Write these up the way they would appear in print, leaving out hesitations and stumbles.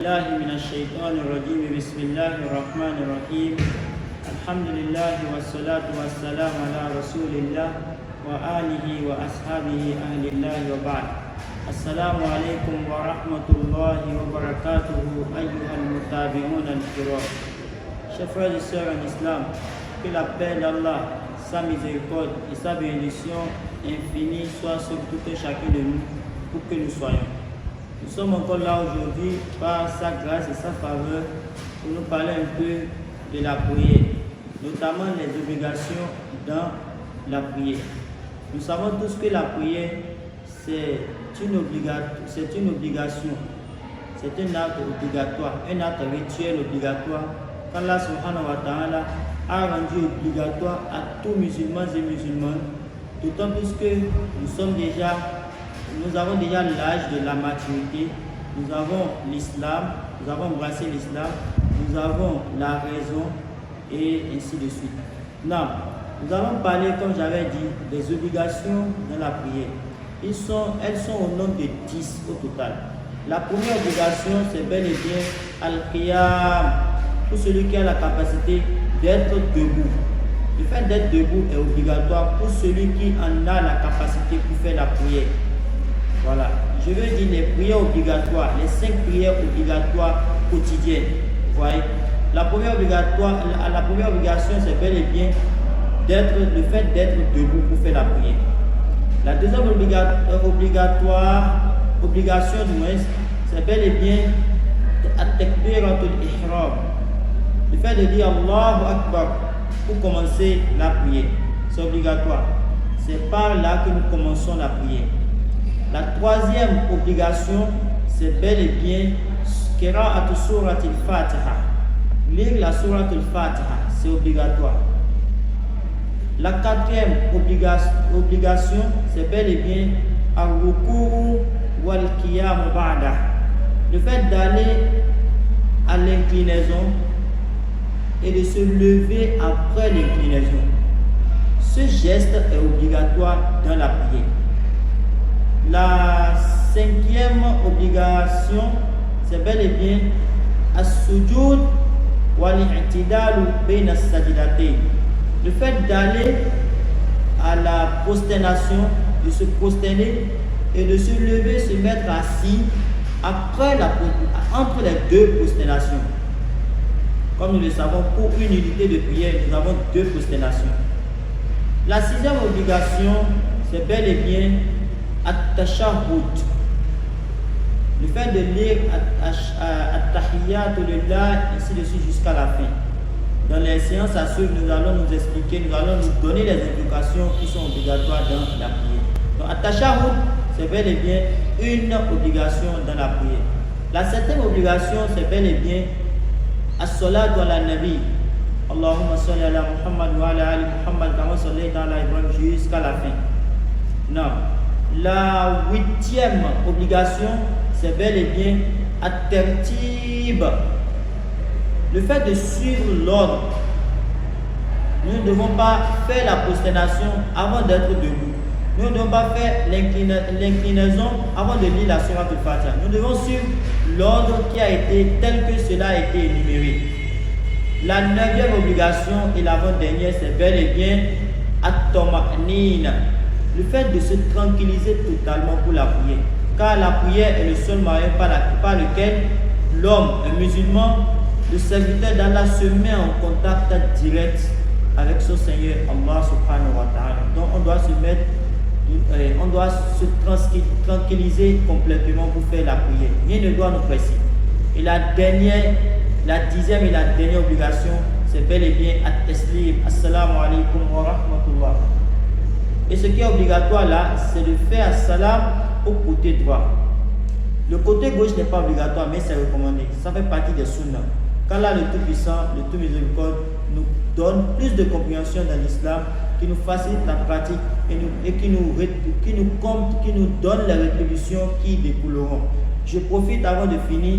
الله من الشيطان الرجيم بسم الله الرحمن الرحيم الحمد لله والصلاة والسلام على رسول الله وآله وأصحابه أهل الله وبعد السلام عليكم ورحمة الله وبركاته أيها المتابعون الكرام. Chers frères et sœurs en islam, que la paix d'Allah, sa miséricorde et sa bénédiction infinie soient sur tout et chacun de nous pour que nous soyons. Nous sommes encore là aujourd'hui par sa grâce et sa faveur pour nous parler un peu de la prière, notamment les obligations dans la prière. Nous savons tous que la prière, c'est une obligation, c'est un acte obligatoire, un acte rituel obligatoire qu'Allah subhanahu wa ta'ala a rendu obligatoire à tous musulmans et musulmanes, d'autant plus que nous avons déjà l'âge de la maturité, nous avons l'islam, nous avons embrassé l'islam, nous avons la raison et ainsi de suite. Non, nous allons parler, comme j'avais dit, des obligations dans la prière. Elles sont au nombre de 10 au total. La première obligation, c'est bel et bien al-qiyam, pour celui qui a la capacité d'être debout. Le fait d'être debout est obligatoire pour celui qui en a la capacité pour faire la prière. Voilà, je veux dire les prières obligatoires, les 5 prières obligatoires quotidiennes. Vous voyez, la première obligation, c'est bel et bien le fait d'être debout pour faire la prière. La deuxième obligation du moins, c'est bel et bien at-takbiratul ihram. Le fait de dire Allahu Akbar pour commencer la prière, c'est obligatoire. C'est par là que nous commençons la prière. La troisième obligation, c'est bel et bien qira'atu suratil Fatiha. Lire la suratul Fatiha, c'est obligatoire. La quatrième obligation, c'est bel et bien al-ruku'u wal qiyam ba'da. Le fait d'aller à l'inclinaison et de se lever après l'inclinaison. Ce geste est obligatoire dans la prière. La cinquième obligation, c'est bel et bien as-sujud wal-i'tidalu bayna as-sajdatayn. Le fait d'aller à la prosternation, de se prosterner et de se lever, se mettre assis entre les deux prosternations. Comme nous le savons, pour une unité de prière, nous avons 2 prosternations. La sixième obligation, c'est bel et bien at-tashahhud. Le fait de lire at-tahiyyatu lillah, ainsi de suite jusqu'à la fin. Dans les séances à suivre, nous allons nous expliquer, nous allons nous donner les indications qui sont obligatoires dans la prière. Donc at-tashahhud, c'est bel et bien une obligation dans la prière. La septième obligation, c'est bel et bien as-salatu ala nabi. Allahumma salli ala Muhammad wa ala ali Muhammad kama sallaita ala Ibrahim jusqu'à la fin. Non. La huitième obligation, c'est bel et bien at-tartib. Le fait de suivre l'ordre. Nous ne devons pas faire la prosternation avant d'être debout. Nous ne devons pas faire l'inclinaison avant de lire la sourate al-Fatiha. Nous devons suivre l'ordre qui a été tel que cela a été énuméré. La neuvième obligation et l'avant-dernière, c'est bel et bien at-tama'nina. Le fait de se tranquilliser totalement pour la prière. Car la prière est le seul moyen par lequel l'homme, un musulman, le serviteur d'Allah se met en contact direct avec son Seigneur Allah subhanahu wa ta'ala. Donc on doit se tranquilliser complètement pour faire la prière. Rien ne doit nous presser. Et la 10e et la dernière obligation, c'est bel et bien at-taslim. Assalamu alaikum wa rahmatullah. Et ce qui est obligatoire là, c'est de faire salam au côté droit. Le côté gauche n'est pas obligatoire, mais c'est recommandé. Ça fait partie des sunnahs. Qu'Allah le Tout-Puissant, le Tout-Miséricorde, nous donne plus de compréhension dans l'islam, qui nous facilite la pratique et qui nous donne les rétributions qui découleront. Je profite avant de finir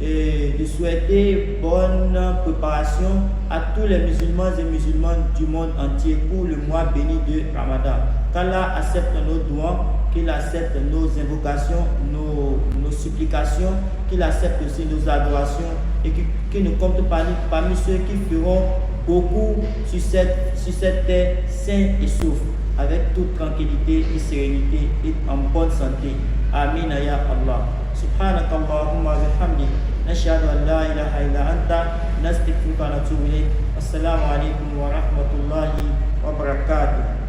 de souhaiter bonne préparation à tous les musulmans et musulmanes du monde entier pour le mois béni de Ramadan. Qu'Allah accepte nos doigts, qu'il accepte nos invocations, nos supplications, qu'il accepte aussi nos adorations et qu'il nous compte parmi ceux qui feront beaucoup sur cette terre sain et sauf, avec toute tranquillité et sérénité et en bonne santé. Amin ya Allah. سبحانك اللهم وبحمدك نشهد أن لا إله إلا أنت نستغفرك ونتوب إليك. السلام عليكم ورحمة الله وبركاته.